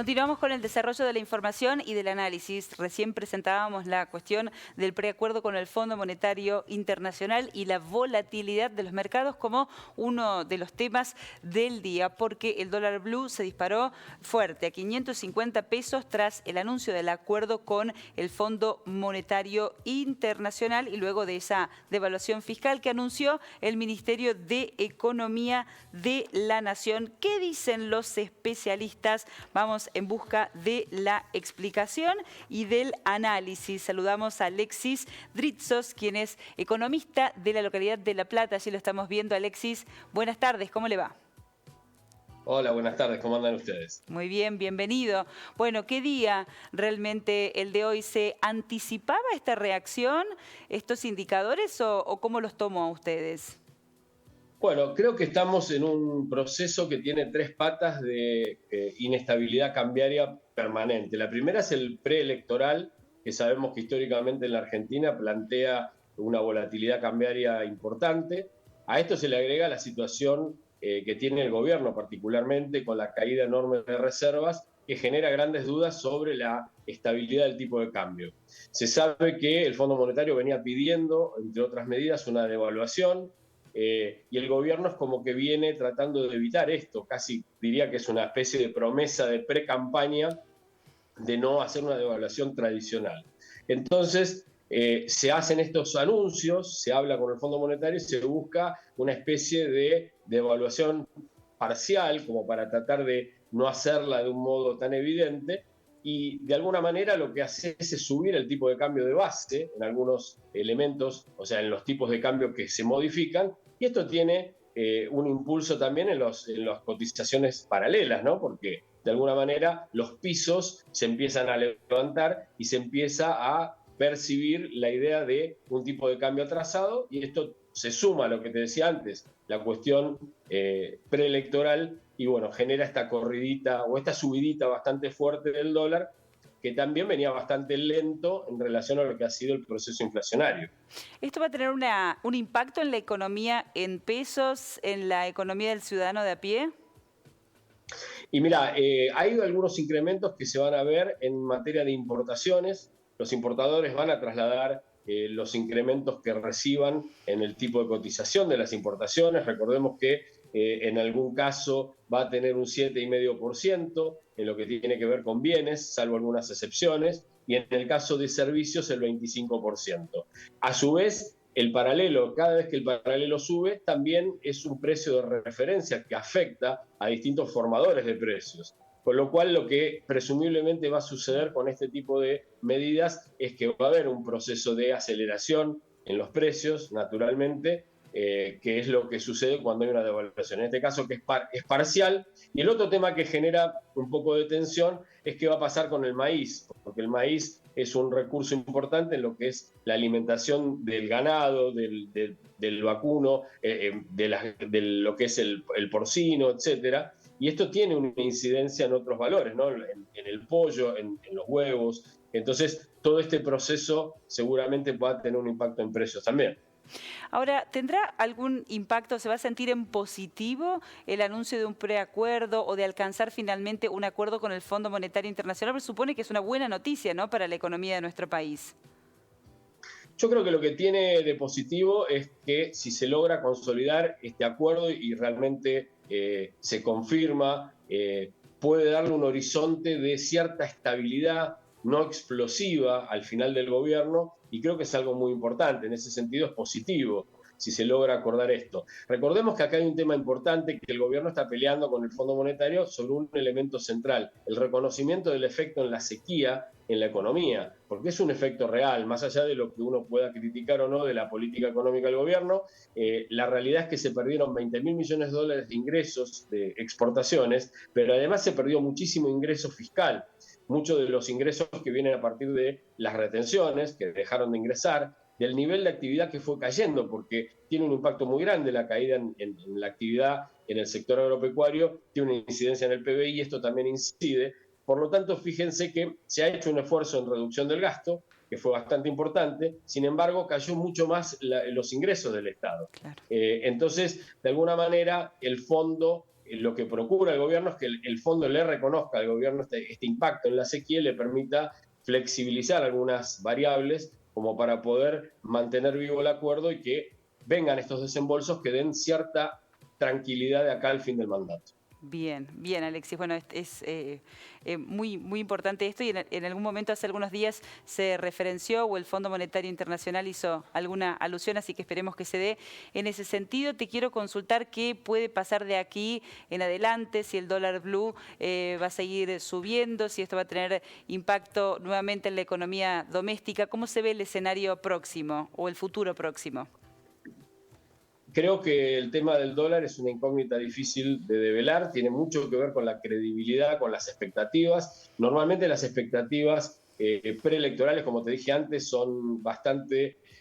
Continuamos con el desarrollo de la información y del análisis. Recién presentábamos la cuestión del preacuerdo con el Fondo Monetario Internacional y la volatilidad de los mercados como uno de los temas del día, porque el dólar blue se disparó fuerte a 550 pesos tras el anuncio del acuerdo con el Fondo Monetario Internacional y luego de esa devaluación fiscal que anunció el Ministerio de Economía de la Nación. ¿Qué dicen los especialistas? Vamos en busca de la explicación y del análisis. Saludamos a Alexis Dritzos, quien es economista de la localidad de La Plata. Allí lo estamos viendo. Alexis, buenas tardes, ¿cómo le va? Hola, buenas tardes, ¿cómo andan ustedes? Muy bien, bienvenido. Bueno, ¿qué día realmente el de hoy? ¿Se anticipaba esta reacción, estos indicadores o cómo los tomó a ustedes? Bueno, creo que estamos en un proceso que tiene tres patas de inestabilidad cambiaria permanente. La primera es el preelectoral, que sabemos que históricamente en la Argentina plantea una volatilidad cambiaria importante. A esto se le agrega la situación que tiene el gobierno, particularmente con la caída enorme de reservas, que genera grandes dudas sobre la estabilidad del tipo de cambio. Se sabe que el Fondo Monetario venía pidiendo, entre otras medidas, una devaluación, y el gobierno es como que viene tratando de evitar esto, casi diría que es una especie de promesa de pre-campaña de no hacer una devaluación tradicional. Entonces, se hacen estos anuncios, se habla con el Fondo Monetario y se busca una especie de devaluación parcial, como para tratar de no hacerla de un modo tan evidente, y de alguna manera lo que hace es subir el tipo de cambio de base en algunos elementos, o sea, en los tipos de cambio que se modifican, y esto tiene un impulso también en las cotizaciones paralelas, ¿no? Porque de alguna manera los pisos se empiezan a levantar y se empieza a percibir la idea de un tipo de cambio atrasado, y esto se suma a lo que te decía antes, la cuestión preelectoral, y bueno, genera esta corridita o esta subidita bastante fuerte del dólar, que también venía bastante lento en relación a lo que ha sido el proceso inflacionario. ¿Esto va a tener un impacto en la economía en pesos, en la economía del ciudadano de a pie? Y mira, hay algunos incrementos que se van a ver en materia de importaciones. Los importadores van a trasladar los incrementos que reciban en el tipo de cotización de las importaciones. Recordemos que en algún caso va a tener un 7,5% en lo que tiene que ver con bienes, salvo algunas excepciones, y en el caso de servicios el 25%. A su vez, el paralelo, cada vez que el paralelo sube, también es un precio de referencia que afecta a distintos formadores de precios. Con lo cual, lo que presumiblemente va a suceder con este tipo de medidas es que va a haber un proceso de aceleración en los precios, naturalmente, que es lo que sucede cuando hay una devaluación. En este caso, que es parcial. Y el otro tema que genera un poco de tensión es qué va a pasar con el maíz, porque el maíz es un recurso importante en lo que es la alimentación del ganado, del vacuno, de lo que es el porcino, etcétera. Y esto tiene una incidencia en otros valores, ¿no? En el pollo, en los huevos. Entonces, todo este proceso seguramente va a tener un impacto en precios también. Ahora, ¿tendrá algún impacto, se va a sentir en positivo el anuncio de un preacuerdo o de alcanzar finalmente un acuerdo con el Fondo Monetario Internacional? Porque supone que es una buena noticia, ¿no?, para la economía de nuestro país. Yo creo que lo que tiene de positivo es que si se logra consolidar este acuerdo y realmente se confirma, puede darle un horizonte de cierta estabilidad no explosiva al final del gobierno, y creo que es algo muy importante. En ese sentido es positivo si se logra acordar esto. Recordemos que acá hay un tema importante, que el gobierno está peleando con el Fondo Monetario sobre un elemento central, el reconocimiento del efecto en la sequía en la economía, porque es un efecto real, más allá de lo que uno pueda criticar o no de la política económica del gobierno. La realidad es que se perdieron 20.000 millones de dólares de ingresos de exportaciones, pero además se perdió muchísimo ingreso fiscal. Muchos de los ingresos que vienen a partir de las retenciones, que dejaron de ingresar, del nivel de actividad que fue cayendo, porque tiene un impacto muy grande la caída en la actividad en el sector agropecuario, tiene una incidencia en el PBI y esto también incide. Por lo tanto, fíjense que se ha hecho un esfuerzo en reducción del gasto, que fue bastante importante. Sin embargo, cayó mucho más los ingresos del Estado. Claro. Entonces, de alguna manera, el fondo lo que procura el gobierno es que el fondo le reconozca al gobierno este impacto en la sequía y le permita flexibilizar algunas variables como para poder mantener vivo el acuerdo y que vengan estos desembolsos que den cierta tranquilidad de acá al fin del mandato. Bien, bien, Alexis. Bueno, es muy, muy importante esto y en algún momento, hace algunos días, se referenció o el Fondo Monetario Internacional hizo alguna alusión, así que esperemos que se dé. En ese sentido, te quiero consultar qué puede pasar de aquí en adelante, si el dólar blue va a seguir subiendo, si esto va a tener impacto nuevamente en la economía doméstica. ¿Cómo se ve el escenario próximo o el futuro próximo? Creo que el tema del dólar es una incógnita difícil de develar, tiene mucho que ver con la credibilidad, con las expectativas. Normalmente las expectativas preelectorales, como te dije antes,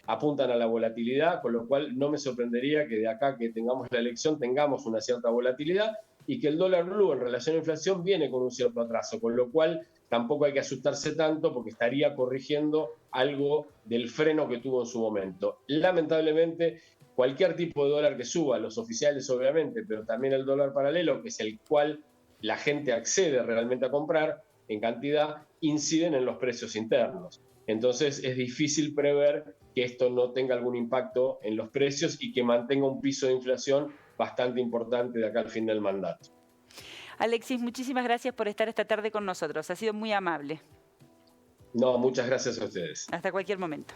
apuntan a la volatilidad, con lo cual no me sorprendería que de acá que tengamos la elección tengamos una cierta volatilidad y que el dólar blue en relación a inflación viene con un cierto atraso, con lo cual tampoco hay que asustarse tanto porque estaría corrigiendo algo del freno que tuvo en su momento. Lamentablemente, cualquier tipo de dólar que suba, los oficiales obviamente, pero también el dólar paralelo, que es el cual la gente accede realmente a comprar en cantidad, inciden en los precios internos. Entonces es difícil prever que esto no tenga algún impacto en los precios y que mantenga un piso de inflación bastante importante de acá al fin del mandato. Alexis, muchísimas gracias por estar esta tarde con nosotros. Ha sido muy amable. No, muchas gracias a ustedes. Hasta cualquier momento.